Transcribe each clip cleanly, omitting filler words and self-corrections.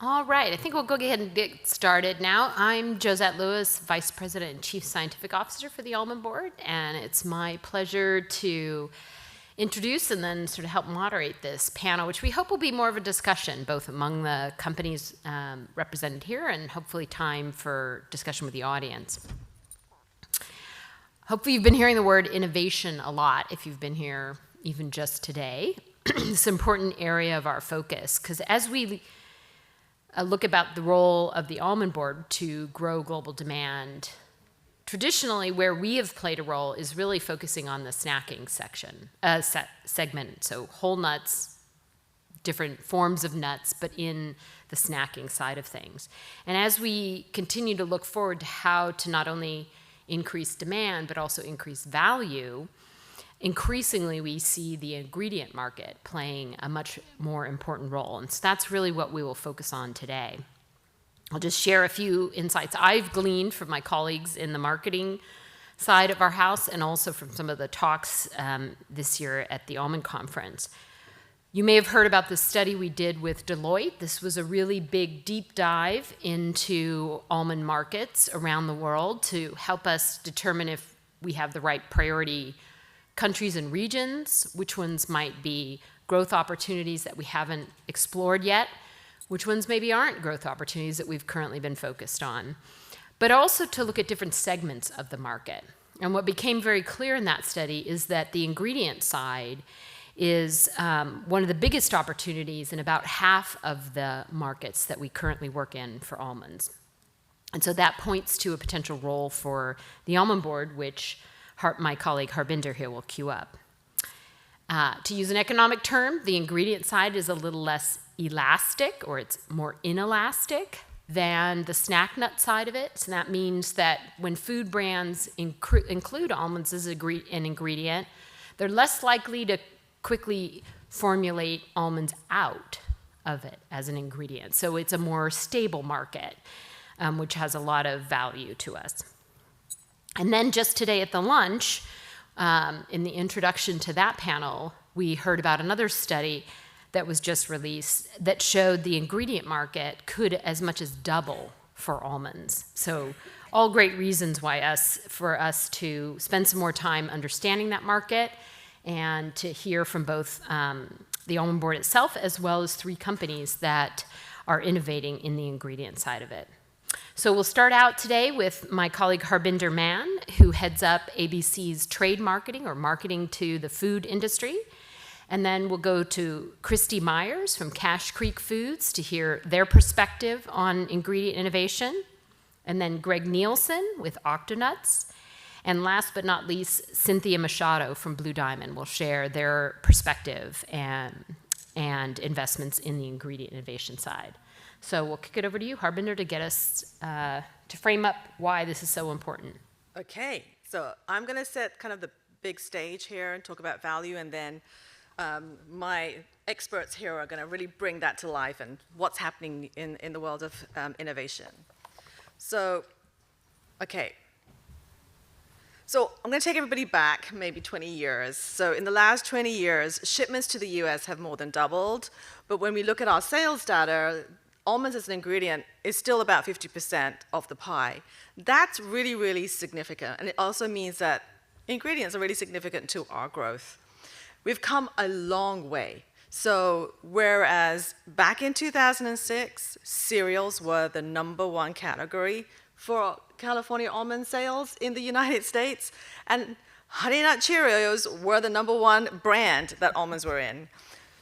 All right, I think we'll go ahead and get started now. I'm Josette Lewis, Vice President and Chief Scientific Officer for the Almond Board, and it's my pleasure to introduce and then sort of help moderate this panel, which we hope will be more of a discussion, both among the companies represented here and hopefully time for discussion with the audience. Hopefully you've been hearing the word innovation a lot if you've been here even just today. It's an important area of our focus, because as we look about the role of the Almond Board to grow global demand, traditionally where we have played a role is really focusing on the snacking segment, so whole nuts, different forms of nuts, but in the snacking side of things. And as we continue to look forward to how to not only increase demand, but also increase value, increasingly we see the ingredient market playing a much more important role. And so that's really what we will focus on today. I'll just share a few insights I've gleaned from my colleagues in the marketing side of our house and also from some of the talks this year at the Almond Conference. You may have heard about this study we did with Deloitte. This was a really big deep dive into almond markets around the world to help us determine if we have the right priority countries and regions, which ones might be growth opportunities that we haven't explored yet, which ones maybe aren't growth opportunities that we've currently been focused on, but also to look at different segments of the market. And what became very clear in that study is that the ingredient side is one of the biggest opportunities in about half of the markets that we currently work in for almonds. And so that points to a potential role for the Almond Board, which my colleague Harbinder here will cue up. To use an economic term, the ingredient side is a little less elastic, or it's more inelastic than the snack nut side of it. So that means that when food brands include almonds as an ingredient, they're less likely to quickly formulate almonds out of it as an ingredient. So it's a more stable market, which has a lot of value to us. And then just today at the lunch, in the introduction to that panel, we heard about another study that was just released that showed the ingredient market could as much as double for almonds. So all great reasons for us to spend some more time understanding that market and to hear from both the Almond Board itself as well as 3 companies that are innovating in the ingredient side of it. So we'll start out today with my colleague Harbinder Mann, who heads up ABC's trade marketing, or marketing to the food industry. And then we'll go to Christy Myers from Cache Creek Foods to hear their perspective on ingredient innovation. And then Greg Nielsen with Octonuts. And last but not least, Cynthia Machado from Blue Diamond will share their perspective and investments in the ingredient innovation side. So we'll kick it over to you, Harbinder, to get us to frame up why this is so important. Okay, so I'm going to set kind of the big stage here and talk about value, and then my experts here are going to really bring that to life and what's happening in the world of innovation. So, okay. So I'm going to take everybody back maybe 20 years. So in the last 20 years, shipments to the US have more than doubled, but when we look at our sales data, almonds as an ingredient is still about 50% of the pie. That's really, really significant. And it also means that ingredients are really significant to our growth. We've come a long way. So whereas back in 2006, cereals were the #1 category for California almond sales in the United States, and Honey Nut Cheerios were the #1 brand that almonds were in.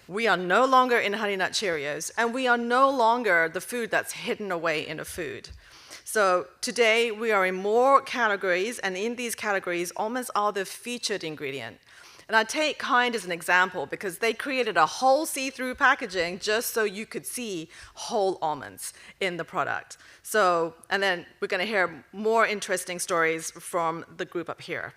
We are no longer in Honey Nut Cheerios, and we are no longer the food that's hidden away in a food. So today, we are in more categories, and in these categories, almonds are the featured ingredient. And I take Kind as an example because they created a whole see-through packaging just so you could see whole almonds in the product. So, and then we're going to hear more interesting stories from the group up here.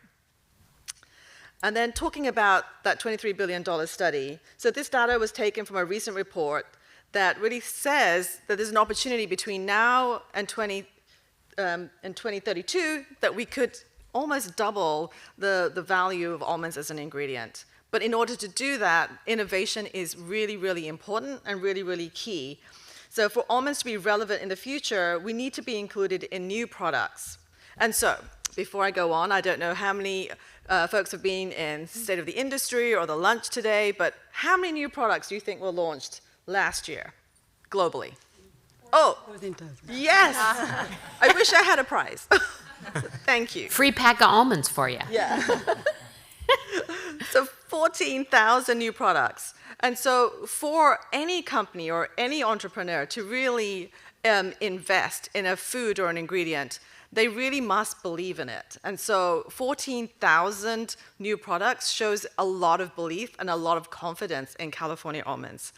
And then talking about that $23 billion study, so this data was taken from a recent report that really says that there's an opportunity between now and 2032 that we could almost double the value of almonds as an ingredient. But in order to do that, innovation is really, really important and really, really key. So for almonds to be relevant in the future, we need to be included in new products. And so, before I go on, I don't know how many folks have been in State of the Industry or the lunch today, but how many new products do you think were launched last year, globally? Oh, yes! I wish I had a prize. Thank you. Free pack of almonds for you. Yeah. So 14,000 new products. And so for any company or any entrepreneur to really invest in a food or an ingredient, they really must believe in it. And so 14,000 new products shows a lot of belief and a lot of confidence in California almonds.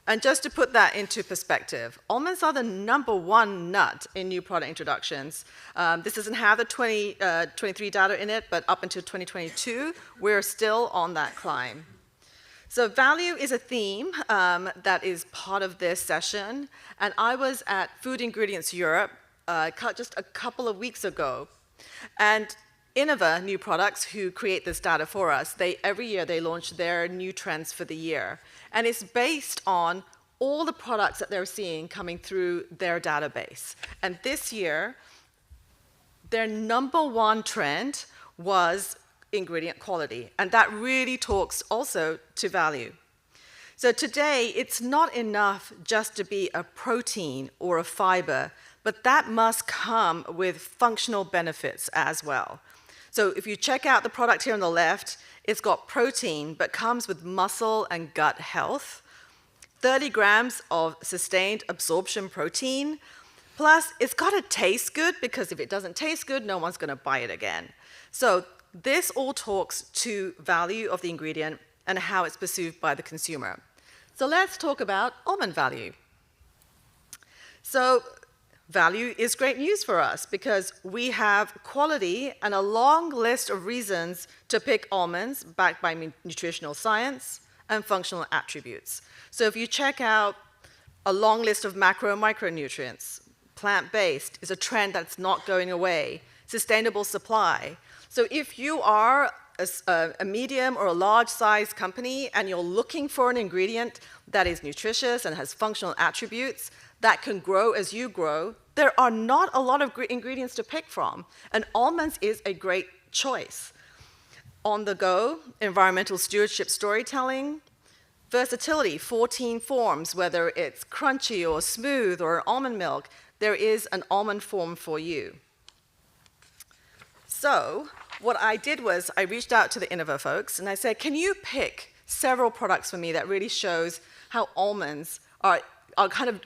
And just to put that into perspective, almonds are the #1 nut in new product introductions. This doesn't have the 2023 data in it, but up until 2022, we're still on that climb. So value is a theme that is part of this session. And I was at Food Ingredients Europe just a couple of weeks ago. And Innova New Products, who create this data for us, every year they launch their new trends for the year. And it's based on all the products that they're seeing coming through their database. And this year, their #1 trend was ingredient quality. And that really talks also to value. So today, it's not enough just to be a protein or a fiber, but that must come with functional benefits as well. So if you check out the product here on the left, it's got protein, but comes with muscle and gut health, 30 grams of sustained absorption protein, plus it's got to taste good, because if it doesn't taste good, no one's going to buy it again. So this all talks to value of the ingredient and how it's perceived by the consumer. So let's talk about almond value. So value is great news for us because we have quality and a long list of reasons to pick almonds backed by nutritional science and functional attributes. So if you check out a long list of macro and micronutrients, plant-based is a trend that's not going away, sustainable supply. So if you are a medium or a large size company and you're looking for an ingredient that is nutritious and has functional attributes that can grow as you grow, there are not a lot of ingredients to pick from, and almonds is a great choice. On the go, environmental stewardship storytelling, versatility, 14 forms, whether it's crunchy or smooth or almond milk, there is an almond form for you. So what I did was I reached out to the Innova folks and I said, can you pick several products for me that really shows how almonds are kind of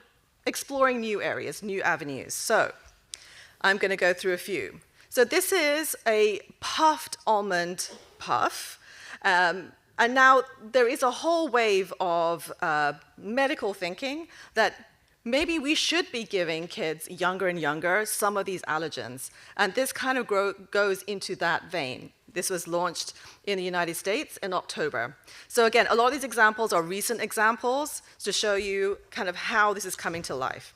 exploring new areas, new avenues. So I'm going to go through a few. So this is a puffed almond puff. And now there is a whole wave of medical thinking that maybe we should be giving kids younger and younger some of these allergens. And this kind of goes into that vein. This was launched in the United States in October. So again, a lot of these examples are recent examples to show you kind of how this is coming to life.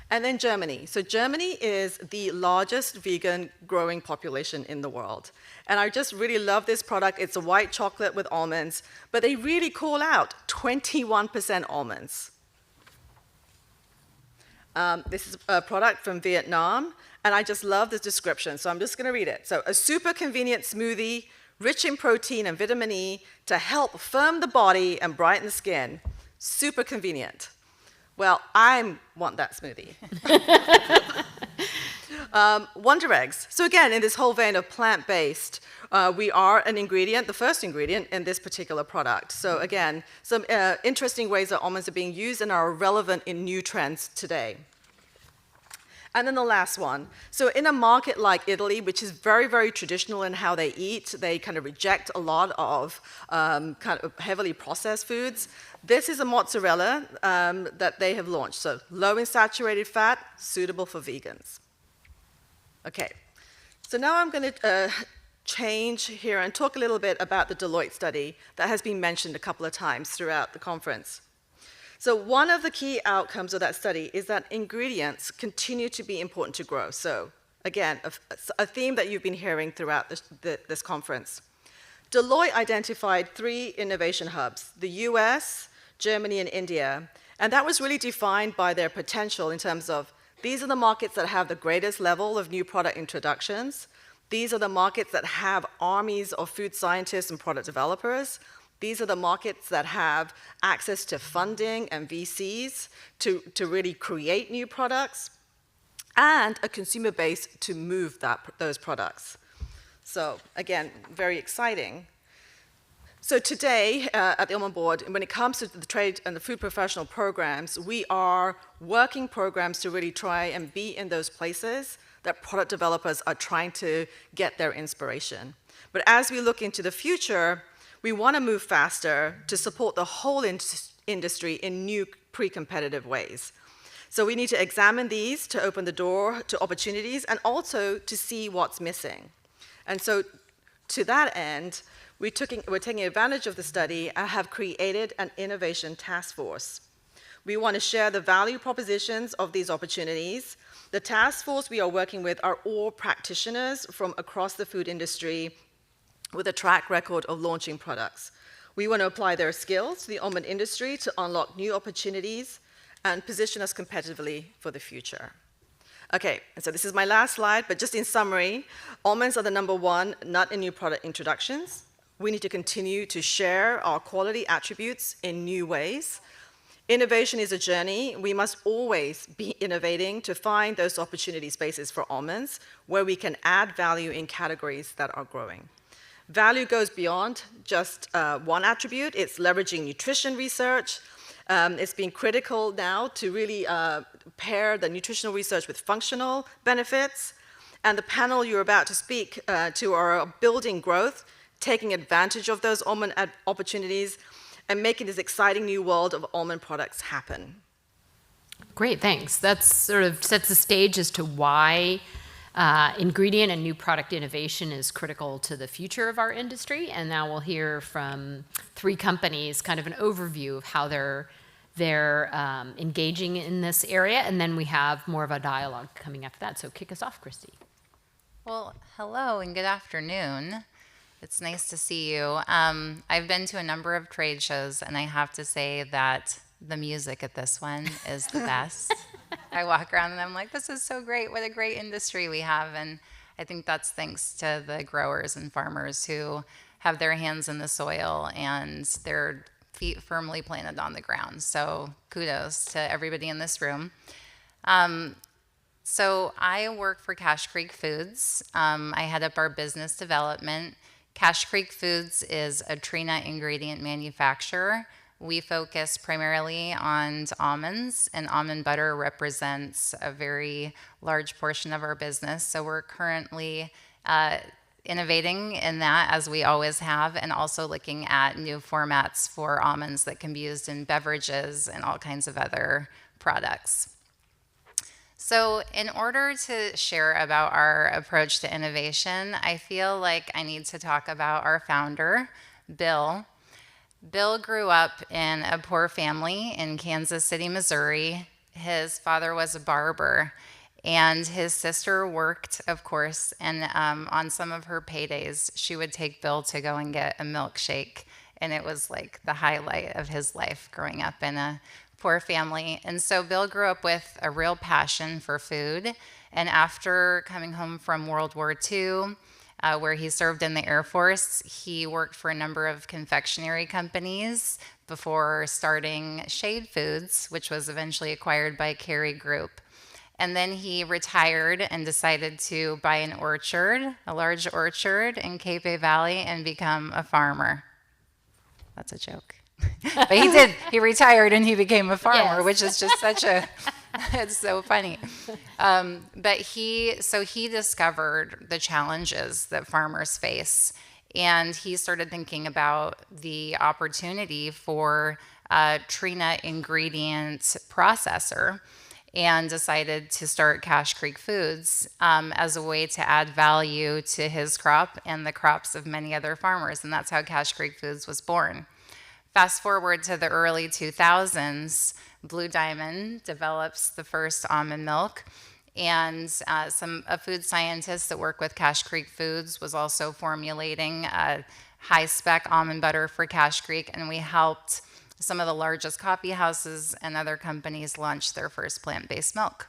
And then Germany. So Germany is the largest vegan growing population in the world. And I just really love this product. It's a white chocolate with almonds, but they really call out 21% almonds. This is a product from Vietnam, and I just love this description, so I'm just going to read it. So, a super convenient smoothie, rich in protein and vitamin E to help firm the body and brighten the skin. Super convenient. Well, I want that smoothie. Wonder Eggs. So again, in this whole vein of plant-based, we are an ingredient, the first ingredient in this particular product. So again, some interesting ways that almonds are being used and are relevant in new trends today. And then the last one. So in a market like Italy, which is very, very traditional in how they eat, they kind of reject a lot of kind of heavily processed foods. This is a mozzarella that they have launched. So low in saturated fat, suitable for vegans. Okay, so now I'm going to change here and talk a little bit about the Deloitte study that has been mentioned a couple of times throughout the conference. So one of the key outcomes of that study is that ingredients continue to be important to grow. So again, a theme that you've been hearing throughout this conference. Deloitte identified 3 innovation hubs: the US, Germany, and India. And that was really defined by their potential in terms of these are the markets that have the greatest level of new product introductions. These are the markets that have armies of food scientists and product developers. These are the markets that have access to funding and VCs to really create new products, and a consumer base to move those products. So again, very exciting. So today at the Almond Board, when it comes to the trade and the food professional programs, we are working programs to really try and be in those places that product developers are trying to get their inspiration. But as we look into the future, we want to move faster to support the whole industry in new pre-competitive ways. So we need to examine these to open the door to opportunities and also to see what's missing. And so to that end, we're taking advantage of the study and have created an innovation task force. We want to share the value propositions of these opportunities. The task force we are working with are all practitioners from across the food industry with a track record of launching products. We want to apply their skills to the almond industry to unlock new opportunities and position us competitively for the future. Okay, and so this is my last slide, but just in summary, almonds are the #1 nut in new product introductions. We need to continue to share our quality attributes in new ways. Innovation is a journey. We must always be innovating to find those opportunity spaces for almonds where we can add value in categories that are growing. Value goes beyond just one attribute. It's leveraging nutrition research. It's been critical now to really pair the nutritional research with functional benefits. And the panel you're about to speak to are building growth, taking advantage of those almond opportunities, and making this exciting new world of almond products happen. Great, thanks. That sort of sets the stage as to why ingredient and new product innovation is critical to the future of our industry. And now we'll hear from 3 companies, kind of an overview of how they're engaging in this area. And then we have more of a dialogue coming after that. So kick us off, Christy. Well, hello and good afternoon. It's nice to see you. I've been to a number of trade shows, and I have to say that the music at this one is the best. I walk around and I'm like, this is so great. What a great industry we have. And I think that's thanks to the growers and farmers who have their hands in the soil and their feet firmly planted on the ground. So kudos to everybody in this room. So I work for Cache Creek Foods. I head up our business development. Cache Creek Foods is a tree nut ingredient manufacturer. We focus primarily on almonds, and almond butter represents a very large portion of our business. So we're currently innovating in that, as we always have, and also looking at new formats for almonds that can be used in beverages and all kinds of other products. So in order to share about our approach to innovation, I feel like I need to talk about our founder, Bill. Bill grew up in a poor family in Kansas City, Missouri. His father was a barber, and his sister worked, of course, and on some of her paydays, she would take Bill to go and get a milkshake, and it was like the highlight of his life growing up in a poor family. And so Bill grew up with a real passion for food, and after coming home from World War II, where he served in the Air Force, he worked for a number of confectionery companies before starting Shade Foods, which was eventually acquired by Kerry Group. And then he retired and decided to buy an orchard, a large orchard in Cape Valley, and become a farmer. That's a joke. But he did. He retired and he became a farmer, yes. Which is just such a, it's so funny. But he discovered the challenges that farmers face, and he started thinking about the opportunity for a tree nut ingredient processor, and decided to start Cache Creek Foods as a way to add value to his crop and the crops of many other farmers, and that's how Cache Creek Foods was born. Fast forward to the early 2000s, Blue Diamond develops the first almond milk, and a food scientist that worked with Cache Creek Foods was also formulating a high-spec almond butter for Cache Creek, and we helped Some of the largest coffee houses and other companies launched their first plant-based milk.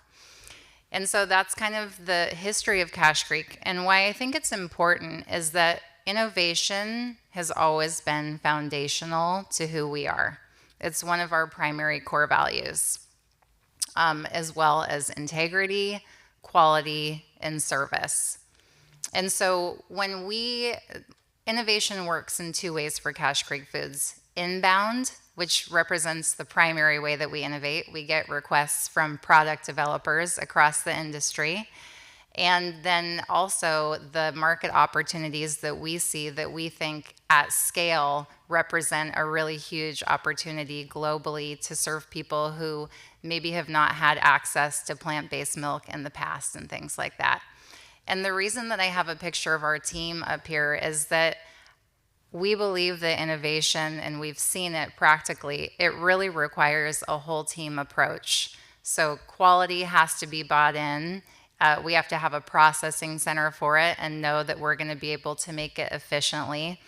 And so that's kind of the history of Cache Creek. And why I think it's important is that innovation has always been foundational to who we are. It's one of our primary core values, as well as integrity, quality, and service. And so innovation works in two ways for Cache Creek Foods. Inbound, which represents the primary way that we innovate. We get requests from product developers across the industry. And then also the market opportunities that we see that we think at scale represent a really huge opportunity globally to serve people who maybe have not had access to plant-based milk in the past and things like that. And the reason that I have a picture of our team up here is that we believe that innovation, and we've seen it practically, it really requires a whole team approach. So quality has to be bought in. We have to have a processing center for it and know that we're going to be able to make it efficiently.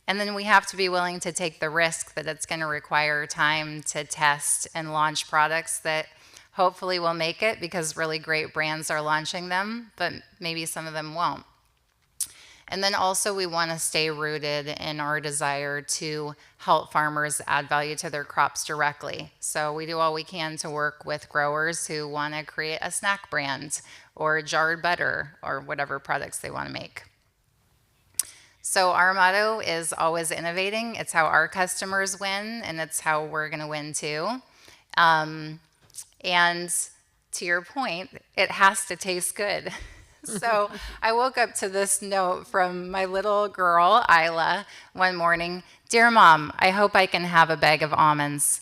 And then we have to be willing to take the risk that it's going to require time to test and launch products that hopefully will make it, because really great brands are launching them, but maybe some of them won't. And then also we want to stay rooted in our desire to help farmers add value to their crops directly. So we do all we can to work with growers who want to create a snack brand or jarred butter or whatever products they want to make. So our motto is always innovating. It's how our customers win, and it's how we're going to win too. And to your point, it has to taste good. So I woke up to this note from my little girl, Isla, one morning. Dear Mom, I hope I can have a bag of almonds.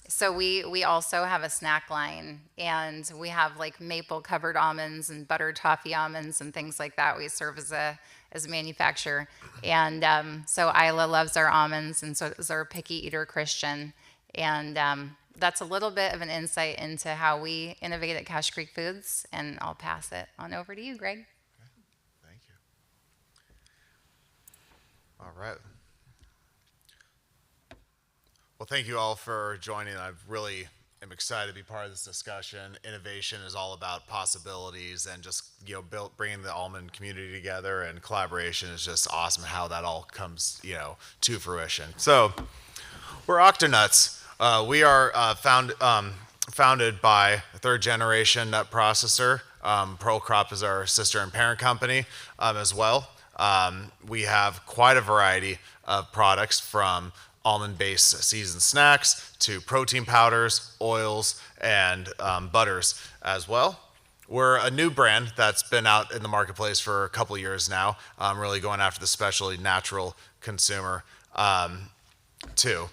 So we also have a snack line, and we have like maple covered almonds and buttered toffee almonds and things like that. We serve as a manufacturer. And so Isla loves our almonds, and so is our picky eater Christian. And that's a little bit of an insight into how we innovate at Cache Creek Foods, and I'll pass it on over to you, Greg. Okay. Thank you. All right. Well, thank you all for joining. I really am excited to be part of this discussion. Innovation is all about possibilities, and just bringing the almond community together, and collaboration is just awesome. How that all comes to fruition. So, we're Octonuts. We are founded by a third-generation nut processor. Pearl Crop is our sister and parent company as well. We have quite a variety of products, from almond-based seasoned snacks to protein powders, oils, and butters as well. We're a new brand that's been out in the marketplace for a couple of years now, really going after the specialty natural consumer too.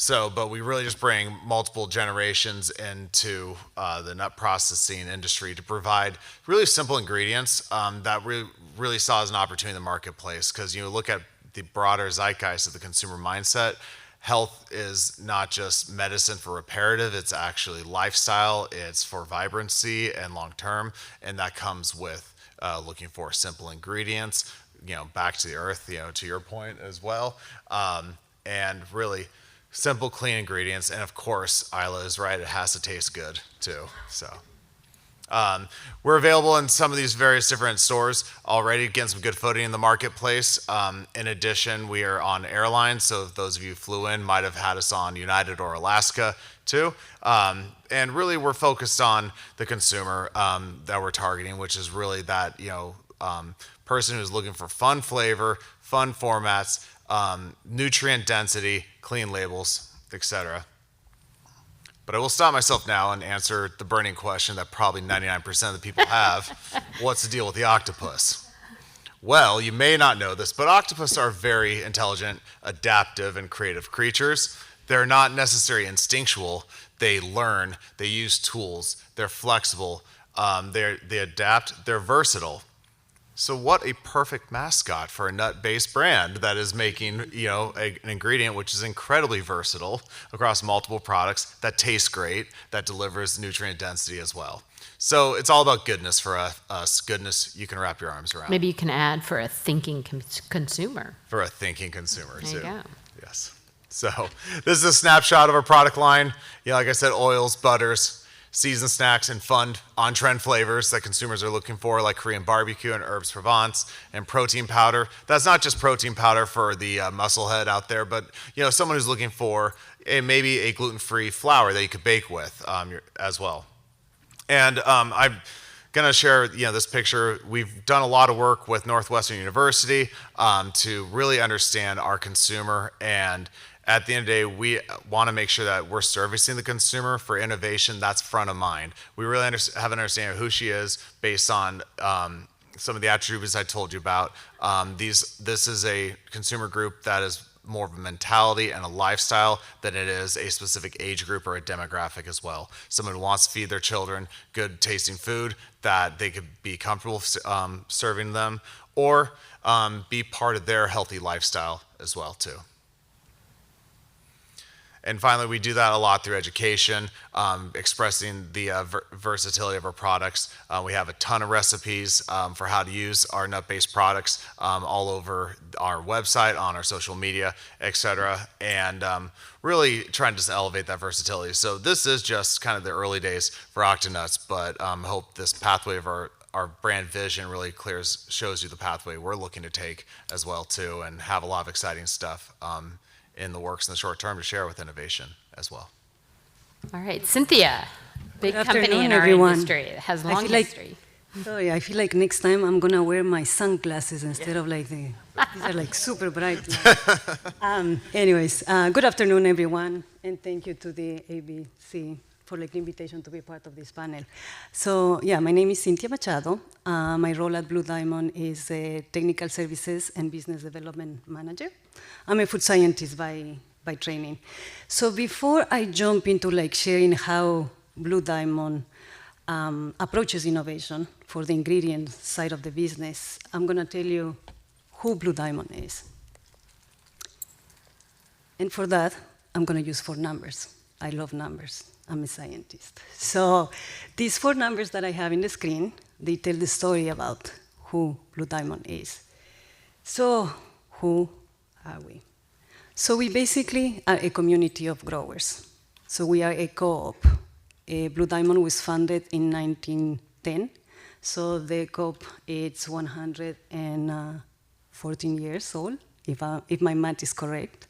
But we really just bring multiple generations into the nut processing industry to provide really simple ingredients that really saw as an opportunity in the marketplace. Because you look at the broader zeitgeist of the consumer mindset, health is not just medicine for reparative, it's actually lifestyle, it's for vibrancy and long term, and that comes with looking for simple ingredients, back to the earth, to your point as well, and really simple, clean ingredients, and of course, Isla is right, it has to taste good too. So, we're available in some of these various different stores already, getting some good footing in the marketplace. In addition, we are on airlines, so if those of you who flew in might have had us on United or Alaska too. And really, we're focused on the consumer that we're targeting, which is really that person who's looking for fun flavor, fun formats, nutrient density, clean labels, etc. But I will stop myself now and answer the burning question that probably 99% of the people have. What's the deal with the octopus? Well, you may not know this, but octopus are very intelligent, adaptive, and creative creatures. They're not necessarily instinctual. They learn, they use tools, they're flexible, they adapt, they're versatile. So what a perfect mascot for a nut-based brand that is making, an ingredient which is incredibly versatile across multiple products, that tastes great, that delivers nutrient density as well. So it's all about goodness for us, goodness you can wrap your arms around. Maybe you can add for a thinking consumer. For a thinking consumer, There too. you go. Yes. So this is a snapshot of our product line. Like I said, oils, butters, seasoned snacks, and fun on-trend flavors that consumers are looking for, like Korean barbecue and herbs Provence, and protein powder. That's not just protein powder for the musclehead out there, but someone who's looking for maybe a gluten-free flour that you could bake with as well. And I'm going to share this picture. We've done a lot of work with Northwestern University to really understand our consumer, and at the end of the day, we want to make sure that we're servicing the consumer for innovation. That's front of mind. We really have an understanding of who she is based on some of the attributes I told you about. This is a consumer group that is more of a mentality and a lifestyle than it is a specific age group or a demographic as well. Someone who wants to feed their children good tasting food that they could be comfortable serving them, or be part of their healthy lifestyle as well too. And finally, we do that a lot through education, expressing the versatility of our products. We have a ton of recipes for how to use our nut-based products all over our website, on our social media, etc. And really trying to just elevate that versatility. So this is just kind of the early days for Octonuts, but hope this pathway of our brand vision really shows you the pathway we're looking to take as well too, and have a lot of exciting stuff in the works in the short term to share with innovation as well. All right, Cynthia, big Good company afternoon, in our everyone. industry. It has long feel like- history. Sorry, I feel like next time I'm gonna wear my sunglasses instead of like these are like super bright. Anyways, good afternoon, everyone, and thank you to the ABC for the invitation to be part of this panel. So yeah, my name is Cynthia Machado. My role at Blue Diamond is a technical services and business development manager. I'm a food scientist by training. So before I jump into like sharing how Blue Diamond approaches innovation for the ingredient side of the business, I'm gonna tell you who Blue Diamond is. And for that, I'm gonna use 4 numbers. I love numbers. I'm a scientist. So these 4 numbers that I have in the screen, they tell the story about who Blue Diamond is. So who are we? So we basically are a community of growers. So we are a co-op. Blue Diamond was founded in 1910. So the co-op is 114 years old, if my math is correct.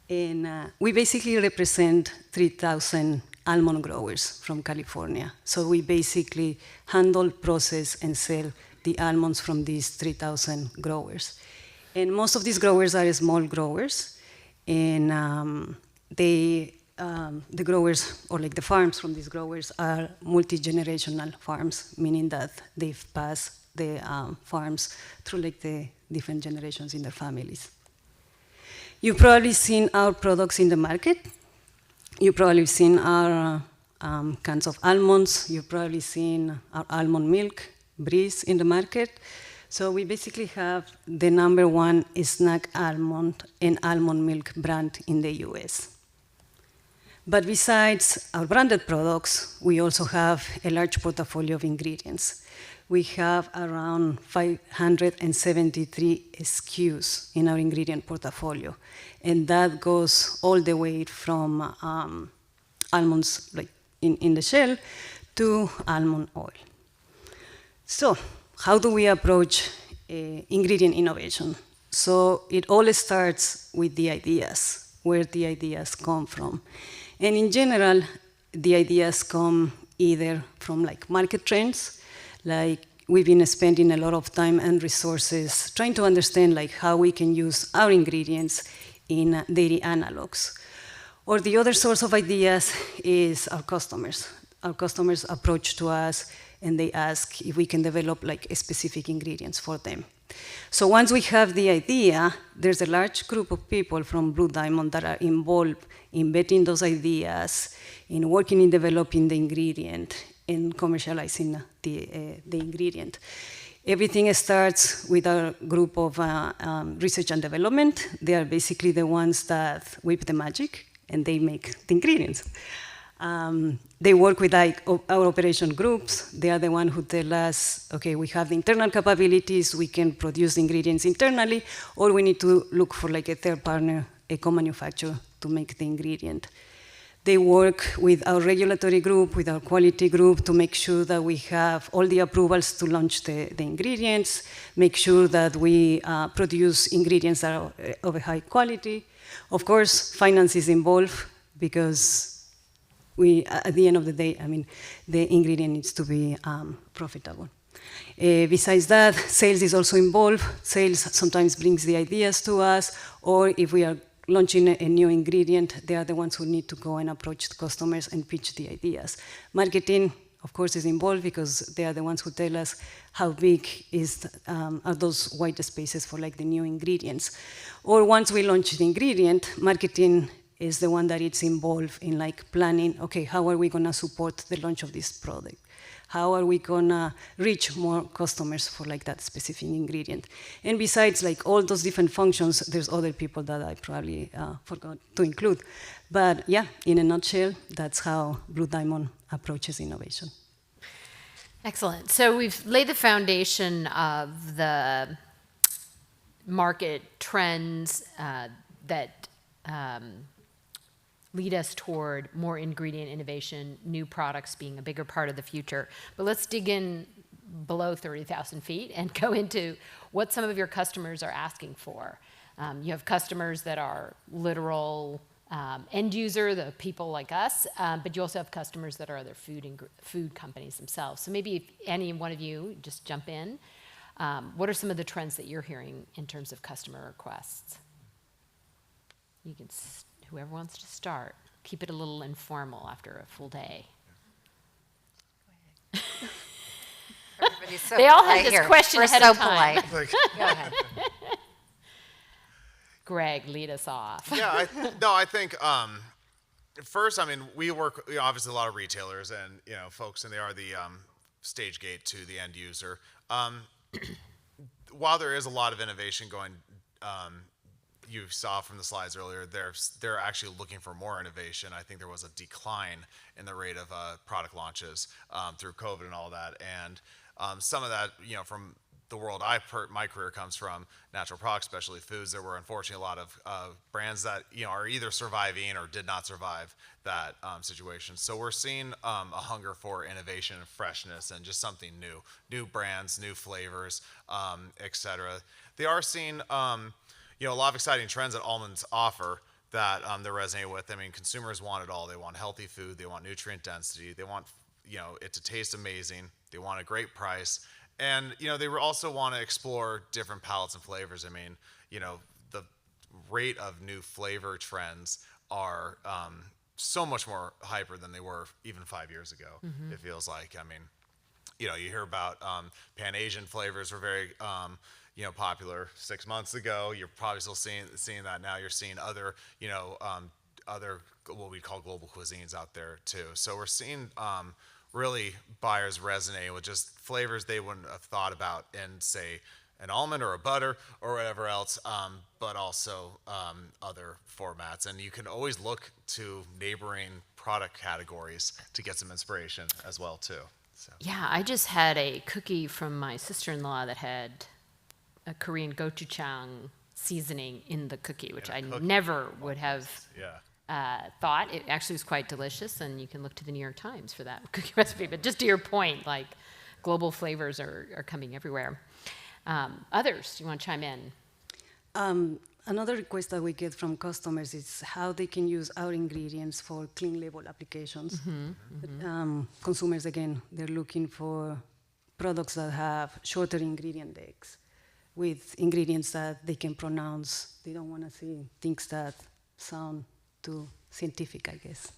And we basically represent 3,000 almond growers from California. So we basically handle, process, and sell the almonds from these 3,000 growers. And most of these growers are small growers, and the growers, or like the farms from these growers, are multi-generational farms, meaning that they've passed the farms through like the different generations in their families. You've probably seen our products in the market. You've probably seen our cans of almonds. You've probably seen our almond milk, Breeze, in the market. So we basically have the #1 snack almond and almond milk brand in the US. But besides our branded products, we also have a large portfolio of ingredients. We have around 573 SKUs in our ingredient portfolio. And that goes all the way from almonds like in the shell to almond oil. So how do we approach ingredient innovation? So it all starts with the ideas, where the ideas come from. And in general, the ideas come either from like market trends, like we've been spending a lot of time and resources trying to understand like how we can use our ingredients in dairy analogs. Or the other source of ideas is our customers. Our customers approach to us and they ask if we can develop like specific ingredients for them. So once we have the idea, there's a large group of people from Blue Diamond that are involved in vetting those ideas, in working in developing the ingredient, in commercializing the ingredient. Everything starts with our group of research and development. They are basically the ones that whip the magic and they make the ingredients. They work with our operation groups. They are the ones who tell us, okay, we have the internal capabilities, we can produce the ingredients internally, or we need to look for like a third partner a co-manufacturer to make the ingredient. They work with our regulatory group, with our quality group, to make sure that we have all the approvals to launch the ingredients, make sure that we produce ingredients that are of a high quality. Of course, finance is involved because at the end of the day, I mean, the ingredient needs to be profitable. Besides that, sales is also involved. Sales sometimes brings the ideas to us, or if we are launching a new ingredient, they are the ones who need to go and approach the customers and pitch the ideas. Marketing, of course, is involved because they are the ones who tell us how big are those white spaces for like the new ingredients. Or once we launch the ingredient, marketing is the one that is involved in like planning, okay, how are we gonna support the launch of this product? How are we gonna reach more customers for like that specific ingredient? And besides like all those different functions, there's other people that I probably forgot to include. But yeah, in a nutshell, that's how Blue Diamond approaches innovation. Excellent. So we've laid the foundation of the market trends that lead us toward more ingredient innovation, new products being a bigger part of the future. But let's dig in below 30,000 feet and go into what some of your customers are asking for. You have customers that are literal end user, the people like us, but you also have customers that are other food companies themselves. So maybe if any one of you just jump in. What are some of the trends that you're hearing in terms of customer requests? You can, whoever wants to start. Keep it a little informal after a full day. Everybody's so They all had polite this here. question We're ahead so of time. polite. Go ahead. Greg, lead us off. Yeah, I think first, I mean, we work obviously a lot of retailers and folks, and they are the stage gate to the end user. While there is a lot of innovation going, you saw from the slides earlier, they're actually looking for more innovation. I think there was a decline in the rate of product launches through COVID and all that, and some of that, from the world my career comes from, natural products, specialty foods. There were unfortunately a lot of brands that are either surviving or did not survive that situation. So we're seeing a hunger for innovation and freshness and just something new brands, new flavors, etc. They are seeing a lot of exciting trends that almonds offer that they resonate with. I mean, consumers want it all. They want healthy food. They want nutrient density. They want it to taste amazing. They want a great price. And, they also want to explore different palates and flavors. I mean, the rate of new flavor trends are so much more hyper than they were even 5 years ago, it feels like. I mean, you hear about Pan-Asian flavors were very, popular 6 months ago. You're probably still seeing that now. You're seeing other, other what we call global cuisines out there too. So we're seeing really buyers resonate with just flavors they wouldn't have thought about in, say, an almond or a butter or whatever else, but also other formats. And you can always look to neighboring product categories to get some inspiration as well, too. So. Yeah, I just had a cookie from my sister-in-law that had a Korean gochujang seasoning in the cookie, which I never would have thought. It actually was quite delicious, and you can look to the New York Times for that cookie recipe. But just to your point, like, global flavors are coming everywhere. Others, do you want to chime in? Another request that we get from customers is how they can use our ingredients for clean label applications. Consumers, again, they're looking for products that have shorter ingredient decks with ingredients that they can pronounce. They don't want to see things that sound too scientific, I guess.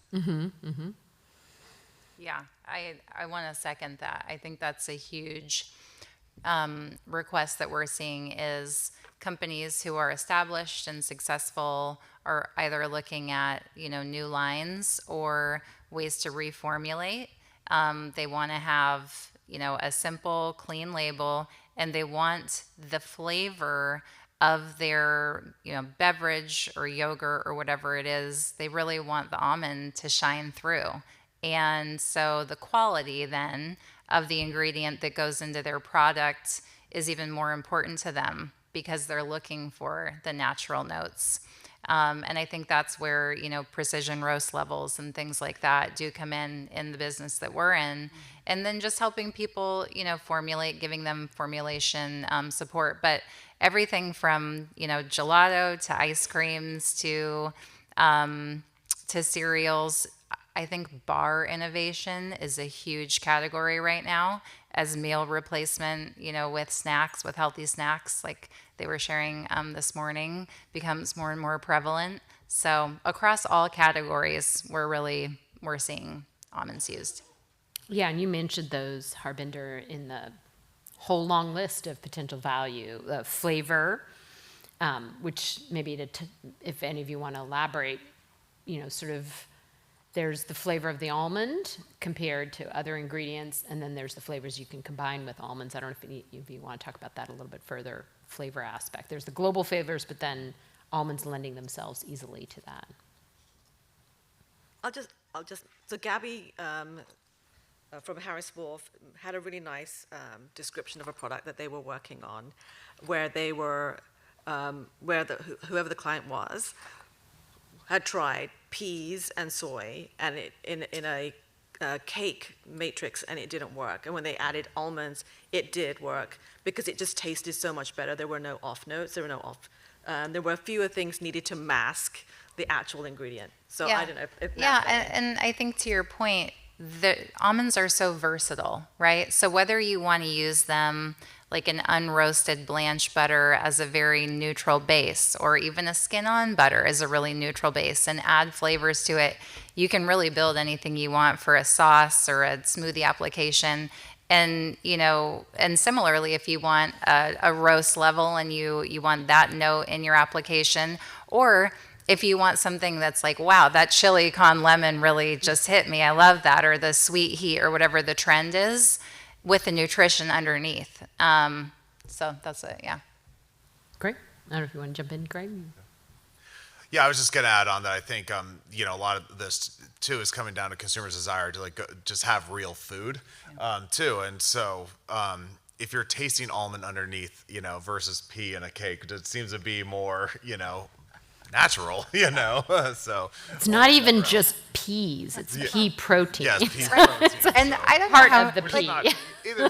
Yeah, I want to second that. I think that's a huge request that we're seeing is companies who are established and successful are either looking at new lines or ways to reformulate. They want to have a simple, clean label, and they want the flavor of their beverage or yogurt or whatever it is. They really want the almond to shine through. And so the quality then of the ingredient that goes into their product is even more important to them because they're looking for the natural notes. And I think that's where, precision roast levels and things like that do come in the business that we're in. And then just helping people, formulate, giving them formulation support. But everything from, gelato to ice creams to cereals. I think bar innovation is a huge category right now as meal replacement, with snacks, with healthy snacks, like they were sharing this morning, becomes more and more prevalent. So across all categories, we're seeing almonds used. Yeah, and you mentioned those, Harbinder, in the whole long list of potential value. Flavor, which maybe if any of you want to elaborate, sort of there's the flavor of the almond compared to other ingredients, and then there's the flavors you can combine with almonds. I don't know if you want to talk about that a little bit further, flavor aspect. There's the global flavors, but then almonds lending themselves easily to that. So Gabby from Harris Wolf had a really nice description of a product that they were working on, where they were, whoever the client was, had tried peas and soy and in a cake matrix, and it didn't work. And when they added almonds, it did work because it just tasted so much better. There were no off notes. There were fewer things needed to mask the actual ingredient. So Yeah. I don't know if Yeah, and I think to your point, the almonds are so versatile, right? So whether you want to use them like an unroasted blanched butter as a very neutral base, or even a skin-on butter as a really neutral base, and add flavors to it, you can really build anything you want for a sauce or a smoothie application. And and similarly, if you want a roast level and you want that note in your application, or if you want something that's like, wow, that chili con lemon really just hit me, I love that, or the sweet heat, or whatever the trend is, with the nutrition underneath. So that's it, yeah. Great. I don't know if you want to jump in, Greg. Yeah, I was just going to add on that. I think a lot of this too is coming down to consumers' desire to just have real food too. And so if you're tasting almond underneath, versus pea in a cake, it seems to be more, natural, so It's not even just peas, it's pea protein. yes, pea protein. And I don't Part know how, of the pea. Not either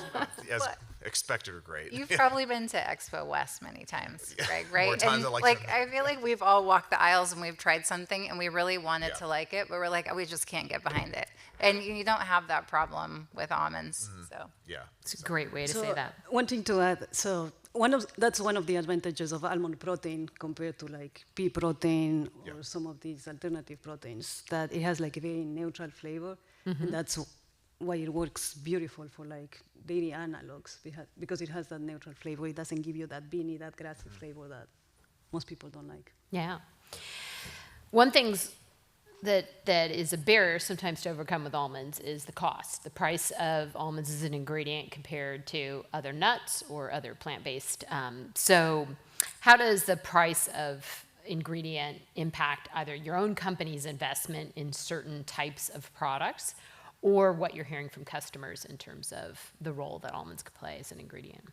as expected or great. You've probably been to Expo West many times, Greg, right? More times and than like like, seven. I feel like we've all walked the aisles and we've tried something and we really wanted Yeah. to like it, but we're like, oh, we just can't get behind it. And you don't have that problem with almonds, so. Yeah. It's a great way to say that. One thing to add, so that's one of the advantages of almond protein compared to like pea protein or some of these alternative proteins, that it has like a very neutral flavor, and that's why it works beautiful for like dairy analogs, because it has that neutral flavor. It doesn't give you that beany, that grassy flavor that most people don't like. Yeah. One thing that is a barrier sometimes to overcome with almonds is the cost. The price of almonds as an ingredient compared to other nuts or other plant-based. So how does the price of ingredient impact either your own company's investment in certain types of products, or what you're hearing from customers in terms of the role that almonds could play as an ingredient?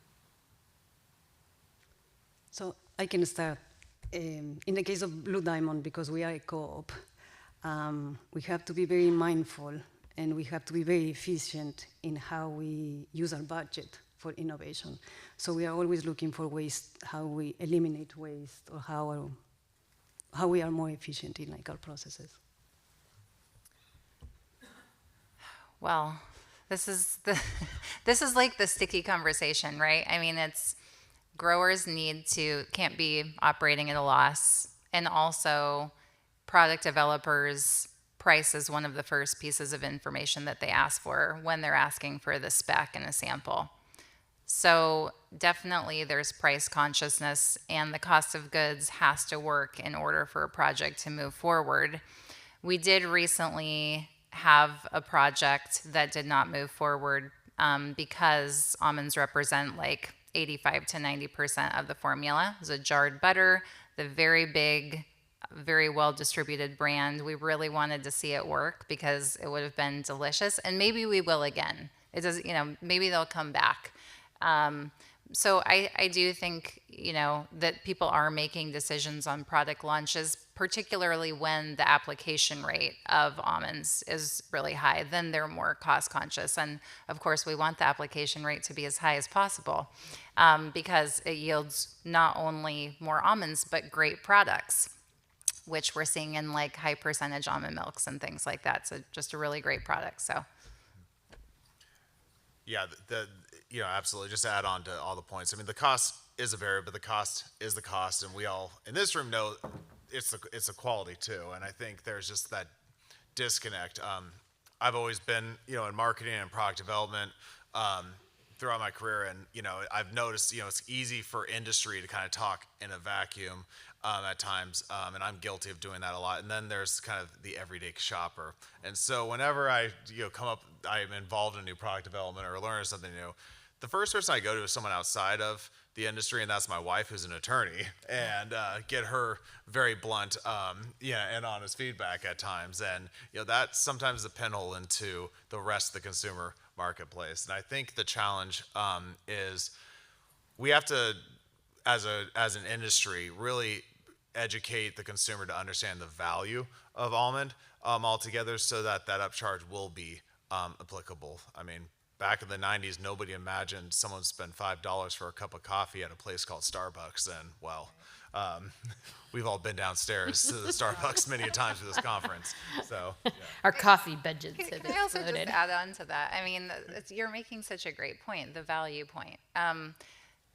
So I can start. In the case of Blue Diamond, because we are a co-op, we have to be very mindful and we have to be very efficient in how we use our budget for innovation. So we are always looking for ways how we eliminate waste, or how we are more efficient in like our processes. Well, this is like the sticky conversation, right? I mean, it's growers can't be operating at a loss, and also product developers, price is one of the first pieces of information that they ask for when they're asking for the spec and a sample. So definitely there's price consciousness, and the cost of goods has to work in order for a project to move forward. We did recently have a project that did not move forward because almonds represent like 85 to 90% of the formula. It was a jarred butter, the very big, very well distributed brand. We really wanted to see it work because it would have been delicious, and maybe we will again. It does, maybe they'll come back. So I do think, that people are making decisions on product launches particularly when the application rate of almonds is really high, then they're more cost conscious. And of course, we want the application rate to be as high as possible because it yields not only more almonds, but great products, which we're seeing in like high percentage almond milks and things like that. So just a really great product. So. Yeah, absolutely. Just to add on to all the points. I mean, the cost is a variable, but the cost is the cost, and we all in this room know it's the quality too. And I think there's just that disconnect. I've always been, in marketing and product development throughout my career, and I've noticed, it's easy for industry to kind of talk in a vacuum at times, and I'm guilty of doing that a lot. And then there's kind of the everyday shopper. And so whenever I I'm involved in new product development or learn something new, the first person I go to is someone outside of the industry, and that's my wife, who's an attorney, and get her very blunt, and honest feedback at times. And that's sometimes the pinhole into the rest of the consumer marketplace. And I think the challenge is we have to, as an industry, really educate the consumer to understand the value of almond altogether, so that upcharge will be applicable. I mean, back in the 90s, nobody imagined someone spent $5 for a cup of coffee at a place called Starbucks. And we've all been downstairs to the Starbucks many a times for this conference. So Our coffee budgets have Can I also just exploded. add on to that? I mean, you're making such a great point, the value point.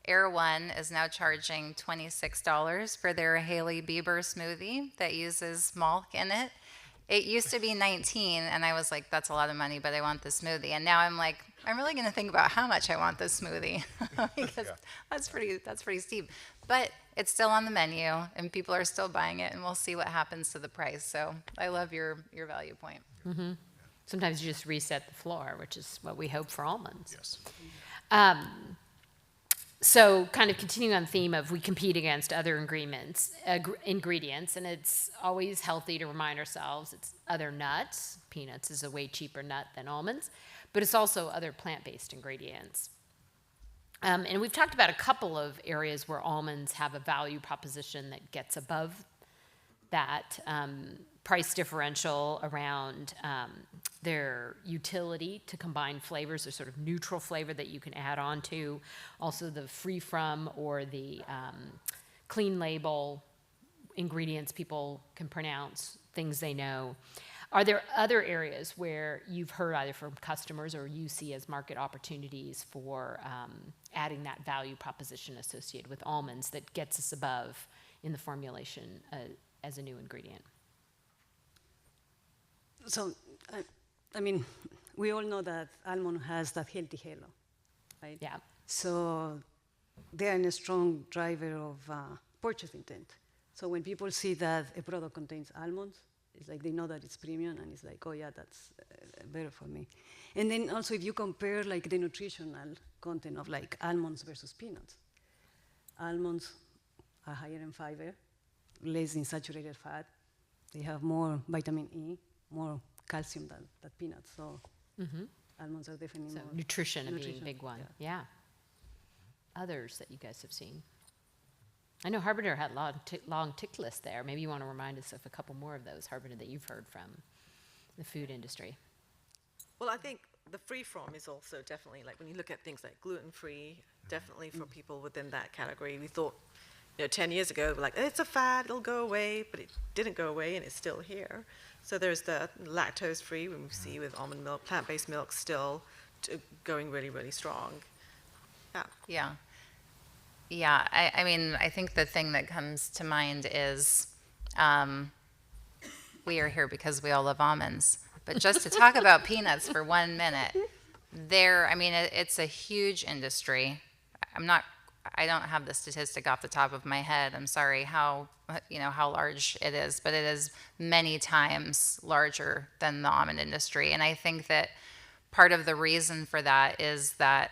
Air One is now charging $26 for their Haley Bieber smoothie that uses malk in it. It used to be $19, and I was like, that's a lot of money, but I want the smoothie. And now I'm like, I'm really going to think about how much I want this smoothie because that's pretty steep. But it's still on the menu, and people are still buying it, and we'll see what happens to the price. So I love your value point. Mm-hmm. Sometimes you just reset the floor, which is what we hope for almonds. yes. So kind of continuing on the theme of we compete against other ingredients, and it's always healthy to remind ourselves it's other nuts. Peanuts is a way cheaper nut than almonds, but it's also other plant-based ingredients. And we've talked about a couple of areas where almonds have a value proposition that gets above that price differential around their utility to combine flavors, or sort of neutral flavor that you can add on to. Also the free from or the clean label ingredients people can pronounce, things they know. Are there other areas where you've heard either from customers or you see as market opportunities for adding that value proposition associated with almonds that gets us above in the formulation as a new ingredient? So, I mean, we all know that almond has that healthy halo, right? Yeah. So they are a strong driver of purchase intent. So when people see that a product contains almonds, it's like they know that it's premium, and it's like, oh yeah, that's better for me. And then also, if you compare like the nutritional content of like almonds versus peanuts, almonds are higher in fiber, less in saturated fat. They have more vitamin E, more calcium than peanuts. So almonds are definitely So more nutrition being a big one. Yeah. Others that you guys have seen? I know Harbinger had long tick list there. Maybe you want to remind us of a couple more of those, Harbinger, that you've heard from the food industry. Well, I think the free from is also definitely, like when you look at things like gluten-free, definitely for people within that category. We thought, 10 years ago, we're like, it's a fad, it'll go away, but it didn't go away, and it's still here. So there's the lactose-free, when we see with almond milk, plant-based milk still going really, really strong. Yeah. Yeah, I mean, I think the thing that comes to mind is we are here because we all love almonds. But just to talk about peanuts for 1 minute, it's a huge industry. I don't have the statistic off the top of my head. I'm sorry how large it is, but it is many times larger than the almond industry. And I think that part of the reason for that is that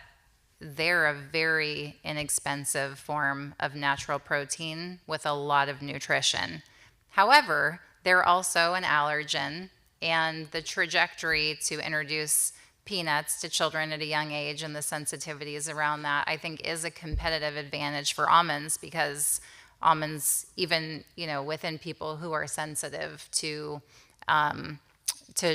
they're a very inexpensive form of natural protein with a lot of nutrition. However, they're also an allergen, and the trajectory to introduce peanuts to children at a young age and the sensitivities around that, I think, is a competitive advantage for almonds, because almonds, even, within people who are sensitive to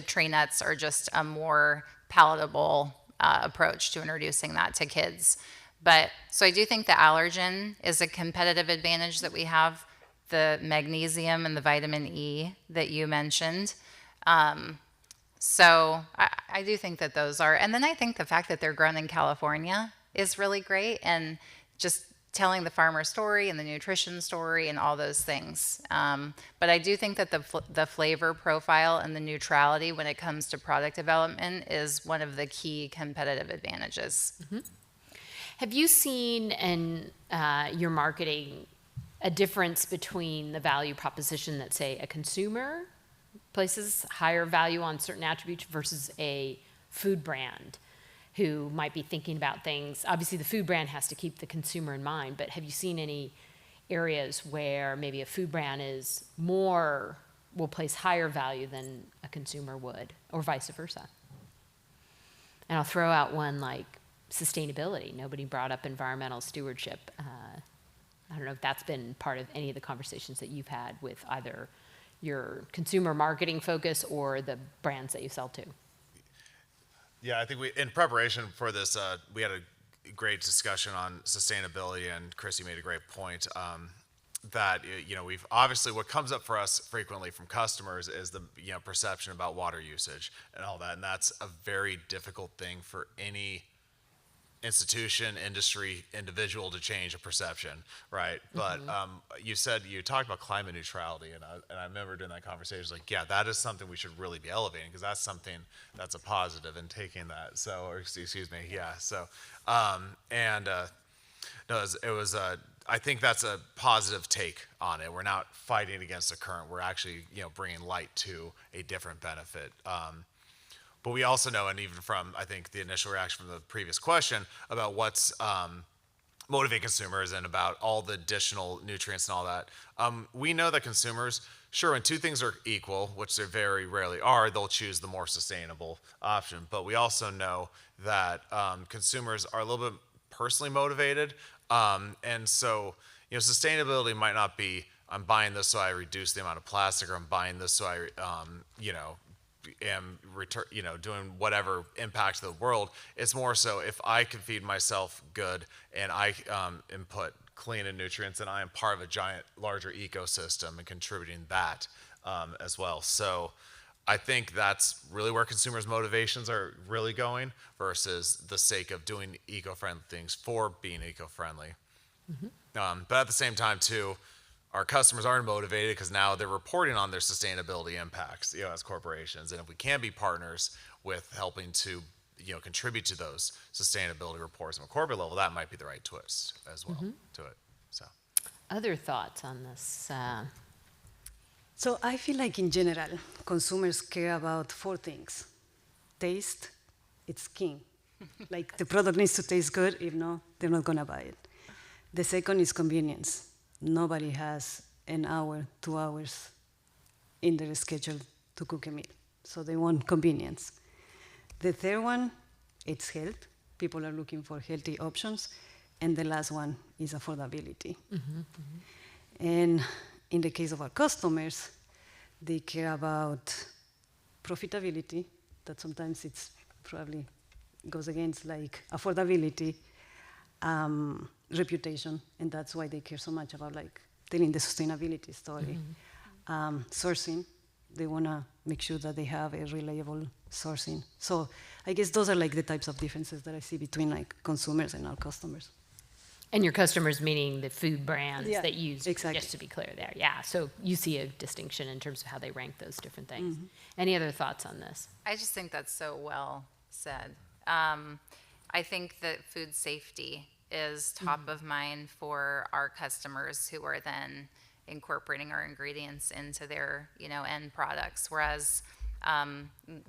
tree nuts, are just a more palatable approach to introducing that to kids. But so I do think the allergen is a competitive advantage that we have, the magnesium and the vitamin E that you mentioned. So I do think that those are, and then I think the fact that they're grown in California is really great, and just telling the farmer story and the nutrition story and all those things. But I do think that the flavor profile and the neutrality when it comes to product development is one of the key competitive advantages. Mm-hmm. Have you seen in your marketing a difference between the value proposition that, say, a consumer places higher value on certain attributes versus a food brand who might be thinking about things? Obviously, the food brand has to keep the consumer in mind, but have you seen any areas where maybe a food brand will place higher value than a consumer would, or vice versa? And I'll throw out one like sustainability. Nobody brought up environmental stewardship. I don't know if that's been part of any of the conversations that you've had with either your consumer marketing focus or the brands that you sell to. Yeah, I think in preparation for this, we had a great discussion on sustainability, and Chrissy made a great point that we've obviously, what comes up for us frequently from customers is the perception about water usage and all that, and that's a very difficult thing for any institution, industry, individual to change a perception, right? But you talked about climate neutrality, and I remember during that conversation, like, yeah, that is something we should really be elevating, because that's something that's a positive in taking that. So, or excuse me, yeah. So, no, it was I think that's a positive take on it. We're not fighting against the current. We're actually, bringing light to a different benefit. But we also know, and even from, I think, the initial reaction from the previous question about what's motivating consumers and about all the additional nutrients and all that, we know that consumers, sure, when two things are equal, which they very rarely are, they'll choose the more sustainable option. But we also know that consumers are a little bit personally motivated. And so, sustainability might not be, I'm buying this so I reduce the amount of plastic, or I'm buying this so I, am doing whatever impact to the world. It's more so, if I can feed myself good and I input clean and nutrients, and I am part of a larger ecosystem and contributing that as well. So I think that's really where consumers' motivations are really going, versus the sake of doing eco-friendly things for being eco-friendly. Mm-hmm. But at the same time too, our customers aren't motivated because now they're reporting on their sustainability impacts, as corporations. And if we can be partners with helping to, contribute to those sustainability reports on a corporate level, that might be the right twist as well to it. So, other thoughts on this? So I feel like in general, consumers care about 4 things. Taste, it's king. Like, the product needs to taste good. If not, they're not gonna buy it. The second is convenience. Nobody has an hour, 2 hours in their schedule to cook a meal, so they want convenience. The third one, it's health. People are looking for healthy options. And the last one is affordability. Mm-hmm, mm-hmm. And in the case of our customers, they care about profitability, that sometimes it's probably goes against like affordability, reputation, and that's why they care so much about like telling the sustainability story. Mm-hmm. Sourcing, they want to make sure that they have a reliable sourcing. So I guess those are like the types of differences that I see between like consumers and our customers. And your customers meaning the food brands that use, exactly. Just to be clear there. Yeah, so you see a distinction in terms of how they rank those different things. Mm-hmm. Any other thoughts on this? I just think that's so well said. I think that food safety is top of mind for our customers, who are then incorporating our ingredients into their, end products. Whereas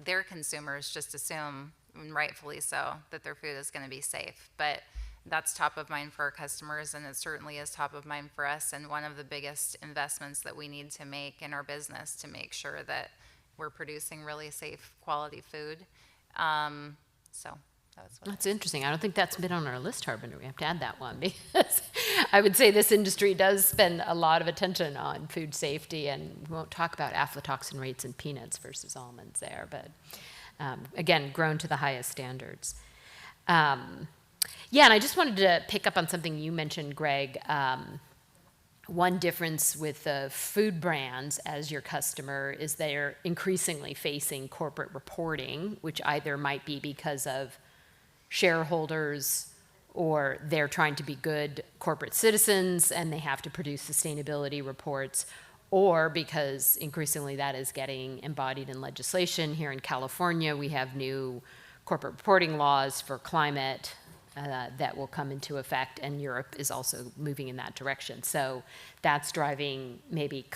their consumers just assume, and rightfully so, that their food is going to be safe. But that's top of mind for our customers, and it certainly is top of mind for us, and one of the biggest investments that we need to make in our business to make sure that we're producing really safe, quality food. So That's interesting. I don't think that's been on our list, Harbiner. We have to add that one because I would say this industry does spend a lot of attention on food safety, and we won't talk about aflatoxin rates in peanuts versus almonds there, but again, grown to the highest standards. Yeah, and I just wanted to pick up on something you mentioned, Greg. One difference with the food brands as your customer is they're increasingly facing corporate reporting, which either might be because of shareholders or they're trying to be good corporate citizens and they have to produce sustainability reports, or because increasingly that is getting embodied in legislation. Here in California, we have new corporate reporting laws for climate that will come into effect, and Europe is also moving in that direction. So that's driving maybe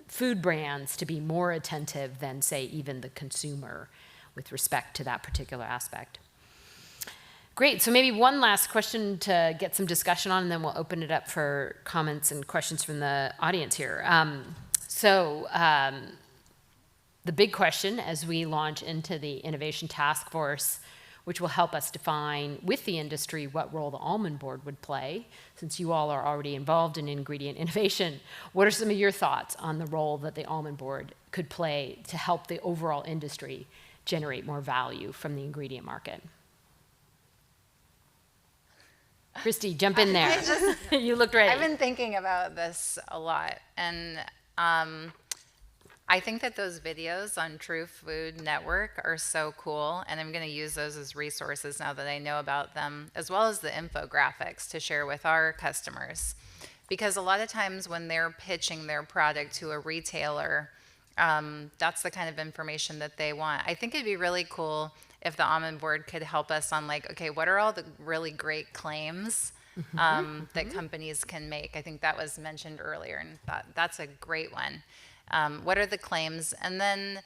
food brands to be more attentive than, say, even the consumer with respect to that particular aspect. Great, so maybe one last question to get some discussion on, and then we'll open it up for comments and questions from the audience here. The big question as we launch into the Innovation Task Force, which will help us define with the industry what role the Almond Board would play, since you all are already involved in ingredient innovation. What are some of your thoughts on the role that the Almond Board could play to help the overall industry generate more value from the ingredient market? Christy, jump in there. You looked ready. I've been thinking about this a lot, and I think that those videos on True Food Network are so cool, and I'm going to use those as resources now that I know about them, as well as the infographics to share with our customers. Because a lot of times when they're pitching their product to a retailer, that's the kind of information that they want. I think it'd be really cool if the Almond Board could help us on, like, okay, what are all the really great claims that companies can make? I think that was mentioned earlier, and that's a great one. What are the claims? And then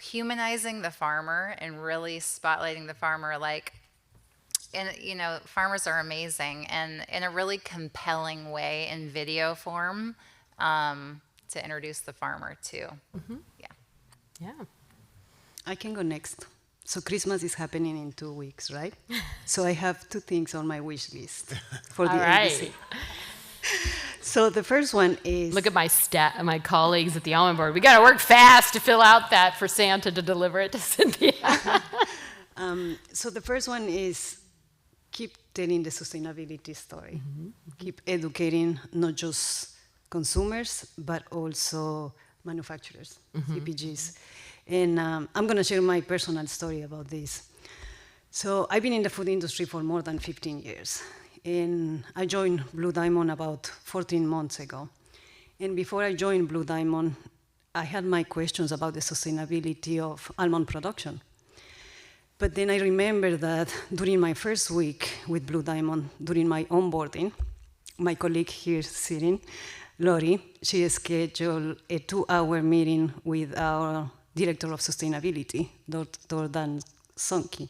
humanizing the farmer and really spotlighting the farmer, like, farmers are amazing, and in a really compelling way in video form to introduce the farmer too. Yeah. I can go next. So Christmas is happening in 2 weeks, right? So I have 2 things on my wish list for the ABC. So the first one is... Look at my colleagues at the Almond Board. We got to work fast to fill out that for Santa to deliver it to Cynthia. So the first one is keep telling the sustainability story. Keep educating not just consumers, but also manufacturers, CPGs. And I'm going to share my personal story about this. So I've been in the food industry for more than 15 years. And I joined Blue Diamond about 14 months ago. And before I joined Blue Diamond, I had my questions about the sustainability of almond production. But then I remember that during my first week with Blue Diamond, during my onboarding, my colleague here sitting, Lori, she scheduled a 2-hour meeting with our Director of Sustainability, Dr. Dan Sonke.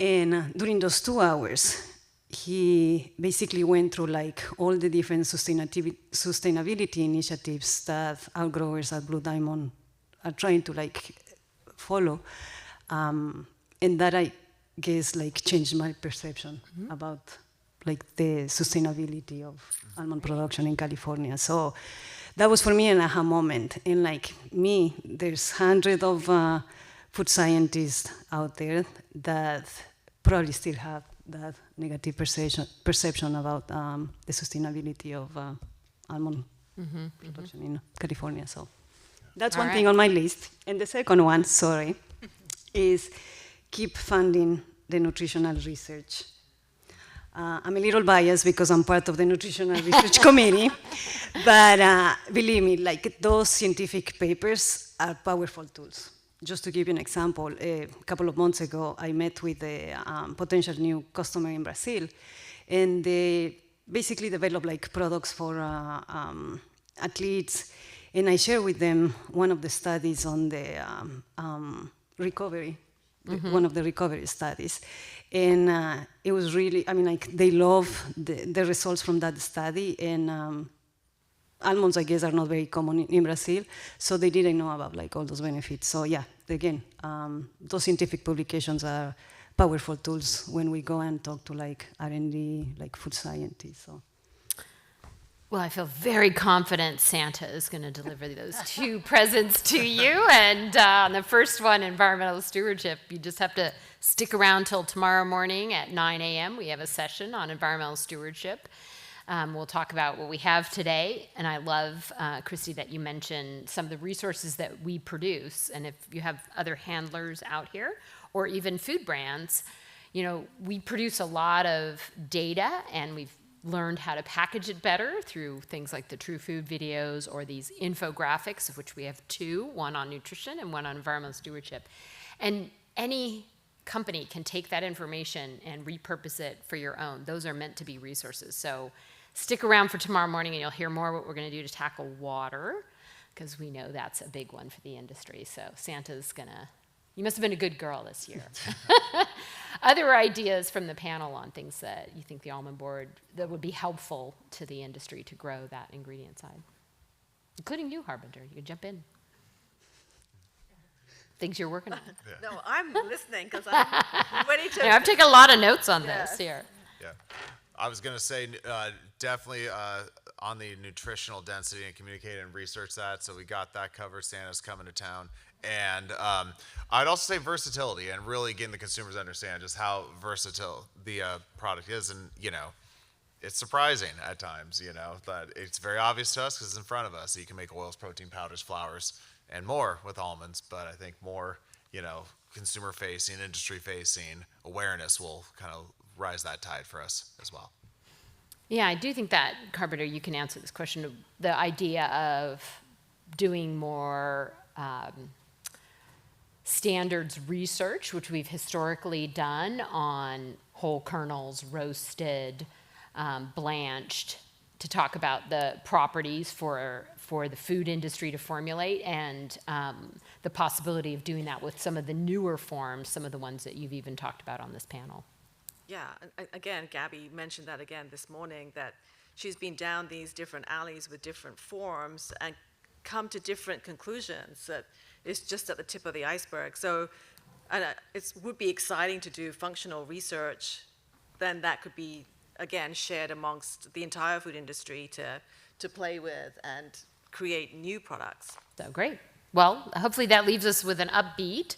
And during those 2 hours, he basically went through like all the different sustainability initiatives that our growers at Blue Diamond are trying to like follow. And that, I guess, like changed my perception about like the sustainability of almond production in California. So that was for me an aha moment. And like me, there's hundreds of food scientists out there that probably still have that negative perception about the sustainability of almond production in California. So that's one thing on my list. And the second one, is keep funding the nutritional research. I'm a little biased because I'm part of the Nutritional Research Committee, but believe me, like those scientific papers are powerful tools. Just to give you an example, a couple of months ago, I met with a potential new customer in Brazil, and they basically develop like products for athletes, and I share with them one of the studies on the recovery, one of the recovery studies. And it was really, I mean, like they love the results from that study, and almonds, I guess, are not very common in Brazil, so they didn't know about like all those benefits. So yeah, again, those scientific publications are powerful tools when we go and talk to like R&D, like food scientists. So. Well, I feel very confident Santa is going to deliver those two presents to you. And on the first one, environmental stewardship, you just have to stick around till tomorrow morning at 9 a.m. We have a session on environmental stewardship. We'll talk about what we have today. And I love, Christy, that you mentioned some of the resources that we produce. And if you have other handlers out here, or even food brands, you know, we produce a lot of data, and we've learned how to package it better through things like the True Food videos or these infographics, of which we have two, one on nutrition and one on environmental stewardship. And any company can take that information and repurpose it for your own. Those are meant to be resources. So stick around for tomorrow morning and you'll hear more what we're going to do to tackle water, because we know that's a big one for the industry. So Santa's going to, you must have been a good girl this year. Other ideas from the panel on things that you think the Almond Board that would be helpful to the industry to grow that ingredient side, including you, Harbinger. You can jump in. Things you're working on. No, I'm listening because I'm ready to. Yeah, I've taken a lot of notes on this here. Yeah. I was going to say definitely on the nutritional density and communicate and research that. So we got that covered. Santa's coming to town. And I'd also say versatility and really getting the consumers to understand just how versatile the product is. And, you know, it's surprising at times, you know, that it's very obvious to us because it's in front of us. So you can make oils, protein powders, flours, and more with almonds. But I think more, you know, consumer facing, industry facing awareness will kind of rise that tide for us as well. Yeah, I do think that, Carpenter, you can answer this question of the idea of doing more standards research, which we've historically done on whole kernels, roasted, blanched, to talk about the properties for the food industry to formulate, and the possibility of doing that with some of the newer forms, some of the ones that you've even talked about on this panel. Yeah, again, Gabby mentioned that again this morning, that she's been down these different alleys with different forms and come to different conclusions that is just at the tip of the iceberg. So it would be exciting to do functional research. Then that could be, again, shared amongst the entire food industry to play with and create new products. So great. Well, hopefully that leaves us with an upbeat,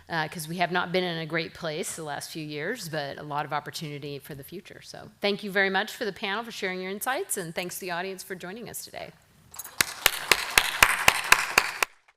because we have not been in a great place the last few years, but a lot of opportunity for the future. So thank you very much for the panel for sharing your insights, and thanks to the audience for joining us today.